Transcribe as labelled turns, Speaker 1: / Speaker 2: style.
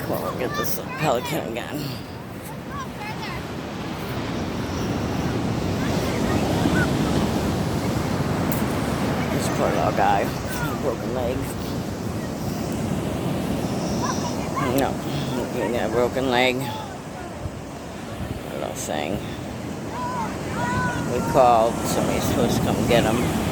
Speaker 1: Well, we'll get this pelican again. This poor little guy, broken leg. No, he got a broken leg. Little thing. We called, somebody's supposed to come get him.